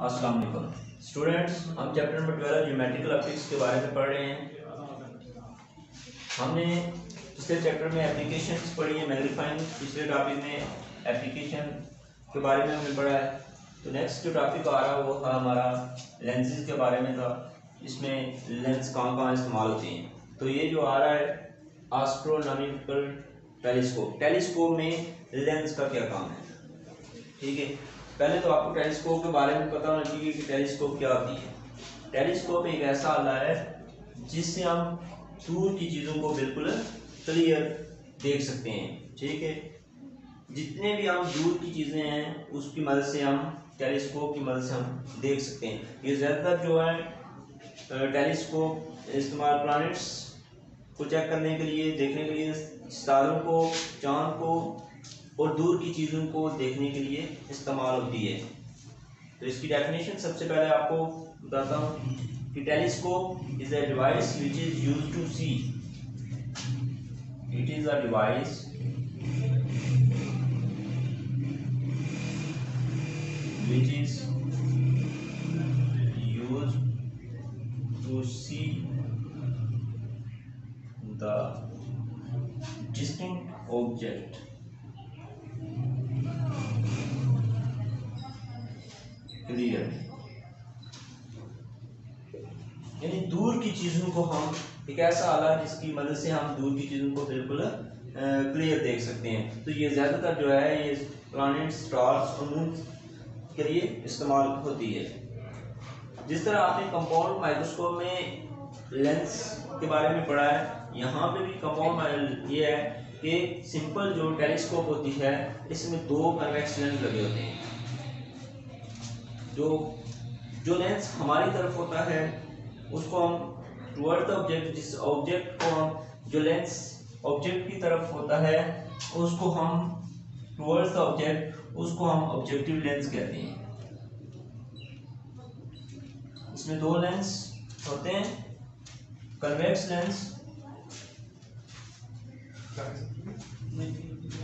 अस्सलाम वालेकुम स्टूडेंट्स, हम चैप्टर नंबर 12 ज्योमेट्रिकल ऑप्टिक्स के बारे में पढ़ रहे हैं। हमने पिछले चैप्टर में एप्लीकेशंस पढ़ी है, मैग्नीफाइंग। पिछले टॉपिक में एप्लीकेशन के बारे में हमने पढ़ा है। तो नेक्स्ट जो टॉपिक आ रहा है वो था हमारा लेंसेज के बारे में था। इसमें लेंस कहाँ कहाँ इस्तेमाल होते हैं। तो ये जो आ रहा है एस्ट्रोनॉमिकल टेलीस्कोप। टेलीस्कोप में लेंस का क्या काम है, ठीक है। पहले तो आपको टेलीस्कोप के बारे में पता होना चाहिए कि टेलीस्कोप क्या होती है। टेलीस्कोप एक ऐसा आला है जिससे हम दूर की चीज़ों को बिल्कुल क्लियर देख सकते हैं, ठीक है। जितने भी हम दूर की चीज़ें हैं उसकी मदद से हम टेलीस्कोप की मदद से हम देख सकते हैं। ये ज़्यादातर जो है टेलीस्कोप इस्तेमाल प्लैनेट्स को चेक करने के लिए, देखने के लिए, सितारों को, चाँद को और दूर की चीज़ों को देखने के लिए इस्तेमाल होती है। तो इसकी डेफिनेशन सबसे पहले आपको बताता हूँ कि telescope is a device which is used to see. It is a device which is used to see the distinct object clear. यानी दूर की चीज़ों को हम एक ऐसा आला जिसकी मदद से हम दूर की चीज़ों को बिल्कुल क्लियर देख सकते हैं। तो ये ज़्यादातर जो है ये प्लैनेट्स, स्टार्स और मून के लिए इस्तेमाल होती है। जिस तरह आपने कंपाउंड माइक्रोस्कोप में लेंस के बारे में पढ़ा है, यहाँ पे भी कंपाउंड ये है कि सिंपल जो टेलीस्कोप होती है इसमें दो कन्वेक्स लेंस लगे होते हैं। जो लेंस हमारी तरफ होता है उसको हम टुवर्ड द ऑब्जेक्ट, जिस ऑब्जेक्ट को हम जो लेंस ऑब्जेक्ट की तरफ होता है उसको हम टुवर्ड्स द ऑब्जेक्ट, उसको हम ऑब्जेक्टिव लेंस कहते हैं। इसमें दो लेंस होते हैं, कन्वेक्स लेंस,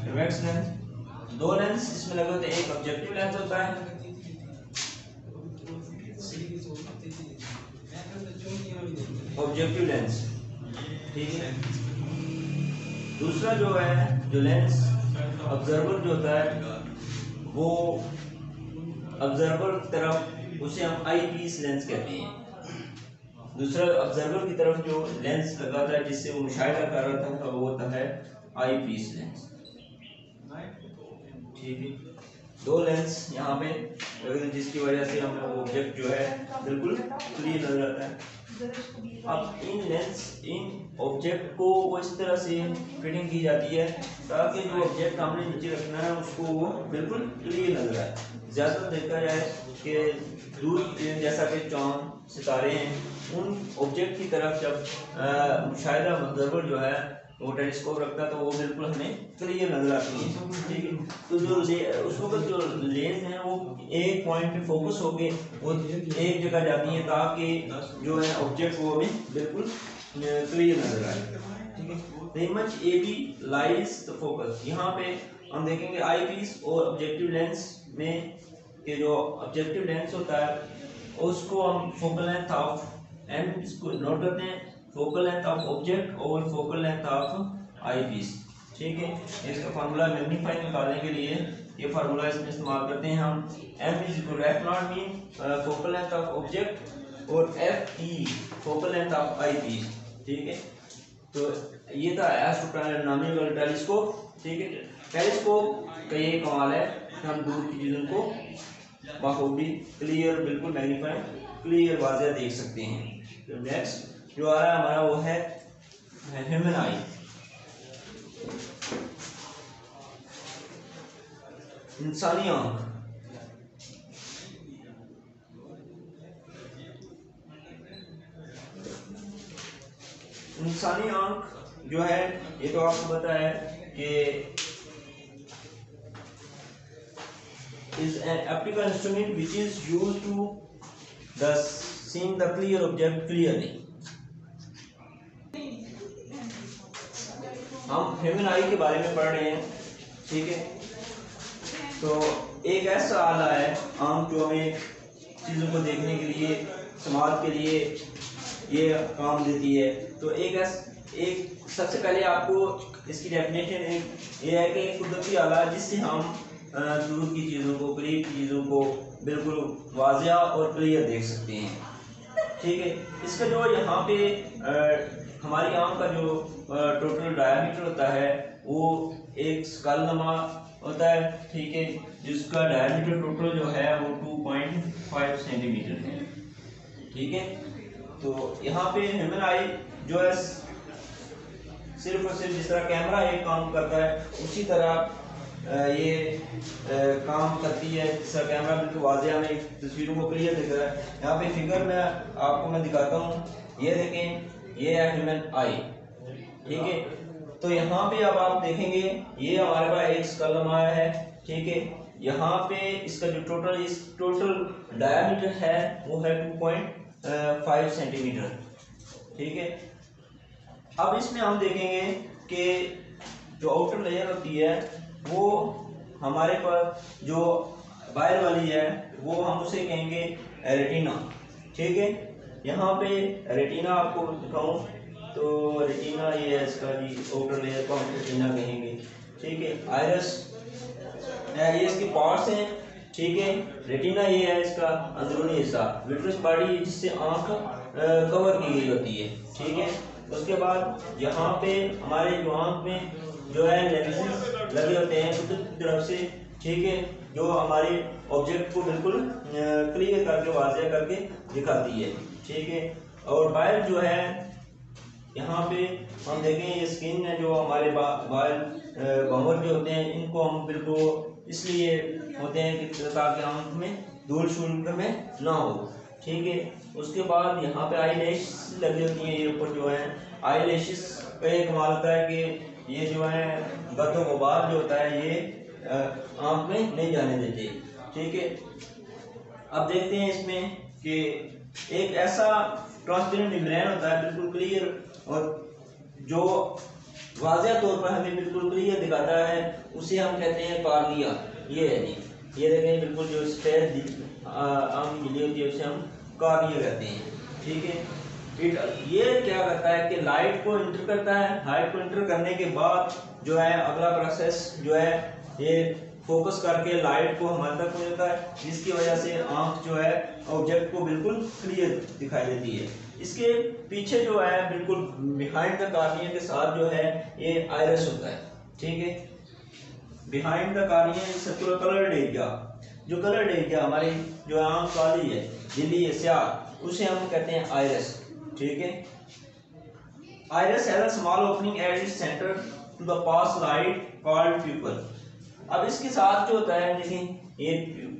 कन्वेक्स लेंस, दो लेंस इसमें लगे होते हैं। एक ऑब्जेक्टिव लेंस होता है, ऑब्जेक्टिव लेंस, ठीक है। दूसरा जो है जो लेंस ऑब्जर्वर जो होता है वो ऑब्जर्वर की तरफ, उसे हम आई पीस लेंस कहते हैं। दूसरा ऑब्जर्वर की तरफ जो लेंस लगाता है जिससे वो मुशाहिदा कर रहा था वो होता है आई पीस लेंस, ठीक है। दो लेंस यहाँ पे जिसकी वजह से हमें वो ऑब्जेक्ट जो है बिल्कुल क्लियर नजर आता है। अब इन ऑब्जेक्ट को वो इस तरह से फिटिंग की जाती है ताकि जो ऑब्जेक्ट हमने नीचे रखना है उसको वो बिल्कुल क्लियर नजर आए। ज़्यादातर देखा जाए कि दूर जैसा कि चाँद, सितारे हैं, उन ऑब्जेक्ट की तरफ जब मुशाहिदा ऑब्जर्वर जो है वो टेलीस्कोप रखता है तो वो बिल्कुल हमें क्लियर नजर आती है, ठीक है। तो जो उस वक्त जो लेंस हैं वो एक पॉइंट पे फोकस हो गए, वो एक जगह जाती है ताकि जो है ऑब्जेक्ट वो हमें बिल्कुल क्लियर नजर आए, ठीक है। The image A B lies the focus. यहाँ पे हम देखेंगे आई पीस और ऑब्जेक्टिव लेंस में कि जो ऑब्जेक्टिव लेंस होता है उसको हम फोकल लेंथ ऑफ एम, इसको नोट करते हैं, फोकल लेंथ ऑफ ऑब्जेक्ट और focal length of I piece, ठीक है। इसका फार्मूला मैग्नीफाई निकालने के लिए ये फार्मूला इसमें इस्तेमाल करते हैं हम। M is equal F naught mean focal length of object और F E focal length of I piece, ठीक है। तो ये था एस्ट्रोनॉमिकल टेलीस्कोप, ठीक है। टेलीस्कोप का ये कमाल है कि हम दूर की चीज़ों को बखूबी क्लियर, बिल्कुल मैग्नीफाई, क्लियर, वाज़ेह देख सकते हैं। तो नेक्स्ट जो आ रहा है हमारा वो है ह्यूमन आई। इंसानी आंख। इंसानी आंख जो है ये तो आपको पता है कि is an optical instrument which is used to the seeing the clear object clearly। हम ह्यूमन आई के बारे में पढ़ रहे हैं, ठीक है। तो एक ऐसा आला है आंख जो हमें चीज़ों को देखने के लिए, समाज के लिए ये काम देती है। तो एक सबसे पहले आपको इसकी डेफिनेशन ये है कि कुदरती आला जिससे हम दूर की चीज़ों को, करीब की चीज़ों को बिल्कुल वाज़िया और क्लियर देख सकते हैं। ठीक है, इसका जो यहाँ पे हमारी आँख का जो टोटल डायमीटर होता है वो एक स्कलनुमा होता है। ठीक है, जिसका डायमीटर टोटल जो है वो 2.5 सेंटीमीटर है। ठीक है, तो यहाँ पे ह्यूमन आई जो है सिर्फ और सिर्फ जिस तरह कैमरा एक काम करता है उसी तरह ये काम करती है। जिस तरह कैमरा बिल्कुल वाज़िया में तस्वीरों को क्लियर दिख रहा है। यहाँ पे फिगर में आपको मैं दिखाता हूँ, ये देखें, ये है ह्यूमन आई। ठीक है, तो यहाँ पे अब आप देखेंगे ये हमारे पास एक स्कलनुमा है। ठीक है, यहाँ पे इसका जो टोटल डायमीटर है वो है 2.5 सेंटीमीटर। ठीक है, अब इसमें हम देखेंगे कि जो आउटर लेयर होती है वो हमारे पास जो बाहर वाली है वो हम उसे कहेंगे रेटिना। ठीक है, यहाँ पे रेटिना आपको दिखाऊं तो रेटिना ये है इसका जी, आउटर लेयर को हम रेटिना कहेंगे। ठीक है, आइरिस ये इसके पार्ट्स हैं। ठीक है, रेटिना ये है इसका अंदरूनी हिस्सा, विट्रस बॉडी जिससे आँख कवर की गई होती है। ठीक है, उसके बाद यहाँ पे हमारे जो आँख में जो है लेंसेज लगे होते हैं कुछ तरफ से। ठीक है, जो हमारे ऑब्जेक्ट को बिल्कुल क्लियर करके, वाज़िया करके दिखाती है। ठीक है, और बाहर जो है यहाँ पे हम देखें ये स्किन है, जो हमारे बाल भंवर जो होते हैं इनको हम बिल्कुल इसलिए होते हैं कि ताकि आँख में धूल शूल में ना हो। ठीक है, उसके बाद यहाँ पे आई लैश लगी होती है। ये ऊपर जो है आई लैशेस का एक कमाल होता है कि ये जो है गद्दों गुबार जो होता है ये आँख में नहीं जाने देते। ठीक है, अब देखते हैं इसमें कि एक ऐसा ट्रांसपेरेंट मेम्ब्रेन होता है बिल्कुल क्लियर और जो वाज़िया तौर पर हमें बिल्कुल क्लियर दिखाता है, उसे हम कहते हैं कार्निया। ये है जी, ये देखें बिल्कुल जो सफेद आम मिली होती है उसे हम कार्निया कहते हैं। ठीक है, ये क्या करता है कि लाइट को इंटर करता है। लाइट को इंटर करने के बाद जो है अगला प्रोसेस जो है ये फोकस करके लाइट को हमारे तक हो जाता है, जिसकी वजह से आँख जो है ऑब्जेक्ट को बिल्कुल क्लियर दिखाई देती है। इसके पीछे जो है बिल्कुल बिहाइंड द कार्निया के साथ जो है ये आइरिस होता है। ठीक है, behind the cornea circular coloured area, जो कलर्ड एरिया हमारी जो आँख काली है, नीली है, स्याह, उसे हम कहते हैं आइरिस। ठीक है, iris has a small opening at its centre to the pass light called pupil. अब इसके साथ जो होता है देखिए ये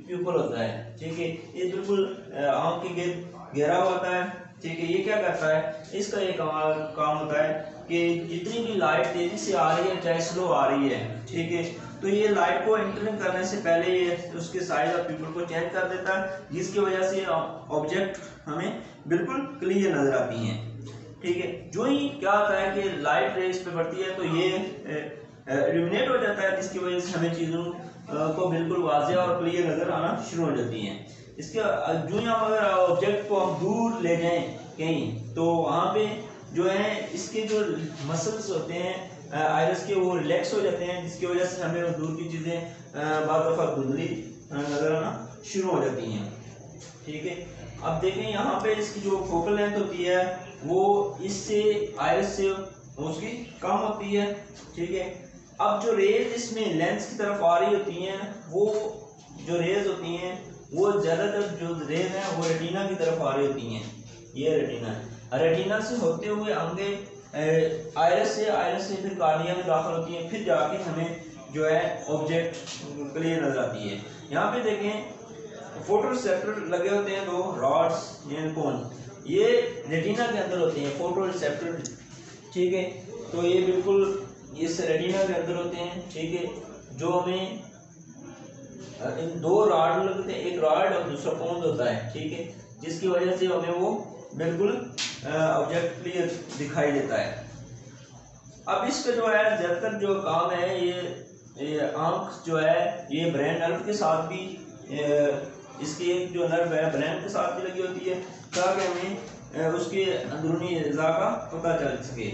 प्यूपल होता है। ठीक है, ये बिल्कुल आँख के घेरा होता है। ठीक है, ये क्या करता है, इसका एक काम होता है कि जितनी भी लाइट तेजी से आ रही है चाहे स्लो आ रही है, ठीक है, तो ये लाइट को एंटरिंग करने से पहले ये उसके साइज ऑफ पीपल को चेंज कर देता है, जिसकी वजह से ऑब्जेक्ट हमें बिल्कुल क्लियर नजर आती हैं। ठीक है, जो ही क्या होता है कि लाइट रे इस पे पड़ती है तो ये इल्यूमिनेट हो जाता है, जिसकी वजह से हमें चीज़ों को बिल्कुल वाज़िया और क्लियर नजर आना शुरू हो जाती हैं। इसके जो ही हम अगर ऑब्जेक्ट को हम दूर ले जाएं कहीं तो वहाँ पे जो है इसके जो मसल्स होते हैं आइरिस के वो रिलैक्स हो जाते हैं, जिसकी वजह से हमें दूर की चीज़ें बाद दफ़ा धुंधली नजर आना शुरू हो जाती हैं। ठीक है, अब देखें यहाँ पे इसकी जो फोकल लेंथ होती है वो इससे आइरिस से उसकी कम होती है। ठीक है, अब जो रेज इसमें लेंस की तरफ आ रही होती हैं वो जो रेज होती हैं वो ज़्यादातर जो रेज हैं वो रेटिना की तरफ आ रही होती हैं। ये रेटिना है, रेटिना से होते हुए आगे आइरिस से फिर कार्निया में दाखिल होती हैं, फिर जाके हमें जो है ऑब्जेक्ट क्लियर नजर आती है। यहाँ पे देखें फोटो रिसेप्टर लगे होते हैं दो रॉड्स यानी कोन, ये रेटिना के अंदर होते हैं फोटो रिसेप्टर। ठीक है, तो ये बिल्कुल इस रेटिना के अंदर होते हैं। ठीक है, जो हमें इन दो रॉड लगते हैं, एक रॉड और दूसरा कोन होता है। ठीक है, जिसकी वजह से हमें वो बिल्कुल ऑब्जेक्ट क्लियर दिखाई देता है। अब इसका जो है ज़्यादातर जो काम है ये आँख जो है ये ब्रेन नर्व के साथ भी इसकी एक जो नर्व है ब्रेन के साथ भी लगी होती है ताकि हमें उसके अंदरूनी अज़ा का पता चल सके।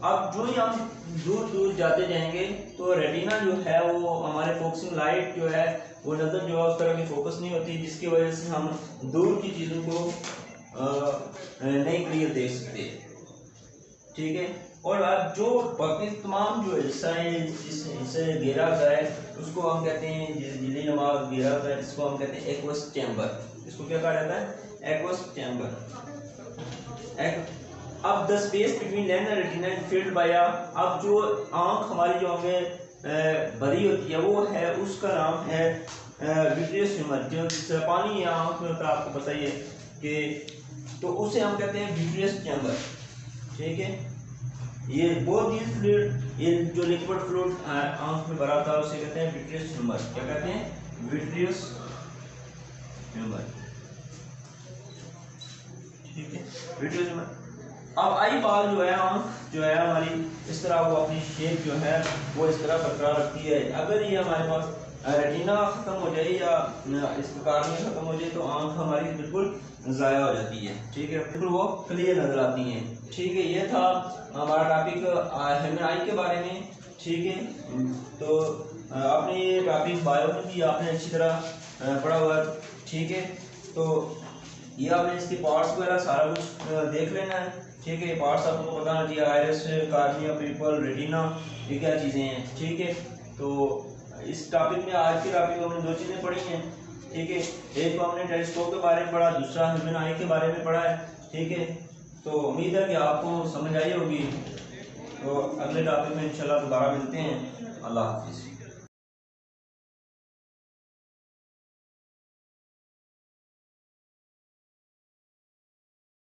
अब जो ही हम दूर दूर जाते जाएंगे तो रेटिना जो है वो हमारे फोकसिंग लाइट जो है वो नज़र जो है उस तरह की फोकस नहीं होती, जिसकी वजह से हम दूर की चीज़ों को नहीं क्लियर देख सकते। ठीक है, और अब जो बाकी तमाम जो हिस्सा है जिससे घेरा होता है उसको हम कहते हैं झिल्ली नुमा घेरा होता है, जिसको हम कहते हैं एक्वस चैम्बर। इसको क्या कहा जाता है? Aqueous chamber. अब the space between lens and retina is filled by, अब जो आंख हमारी जो हमें भरी होती है वो है, उसका नाम है विट्रियस ट्यूमर। जो पानी या आंख में होता है आपको पता ही है कि, तो उसे हम कहते हैं विट्रियस चैम्बर। ठीक है, ये बहुत ही फ्लूइड, ये जो लिक्विड फ्लूइड आंख में भरा था उसे कहते हैं विट्रियस ट्यूमर। क्या कहते हैं? Vitreous tumour. ठीक है, विट्रियस ट्यूमर। अब आई बाल जो है आंख जो है हमारी इस तरह वो अपनी शेप जो है वो इस तरह बरकरार रखती है। अगर ये हमारे पास रेटिना खत्म हो जाए या इसका कार्निया खत्म हो जाए तो आंख हमारी बिल्कुल ज़ाया हो जाती है। ठीक है, बिल्कुल वो क्लियर नजर आती हैं। ठीक है, ये था हमारा टॉपिक ह्यूमन आई के बारे में। ठीक है, तो आपने ये टॉपिक बायो में भी आपने अच्छी तरह पढ़ा हुआ। ठीक है, तो ये आपने इसके पार्ट्स वगैरह सारा कुछ देख लेना है। ठीक है, पार्ट्स आपको पता होना चाहिए, आयरिस, कार्निया, पिपल, रेटिना, ये क्या चीज़ें हैं। ठीक है, तो इस टॉपिक में आज के टॉपिक में हमने दो चीज़ें पढ़ी हैं। ठीक है, एक तो हमने टेलीस्कोप के बारे में पढ़ा, दूसरा ह्यूमन आई के बारे में पढ़ा है। ठीक है, तो उम्मीद है कि आपको समझ आई होगी। तो अगले टॉपिक में इंशाल्लाह दोबारा मिलते हैं। अल्लाह हाफिज़।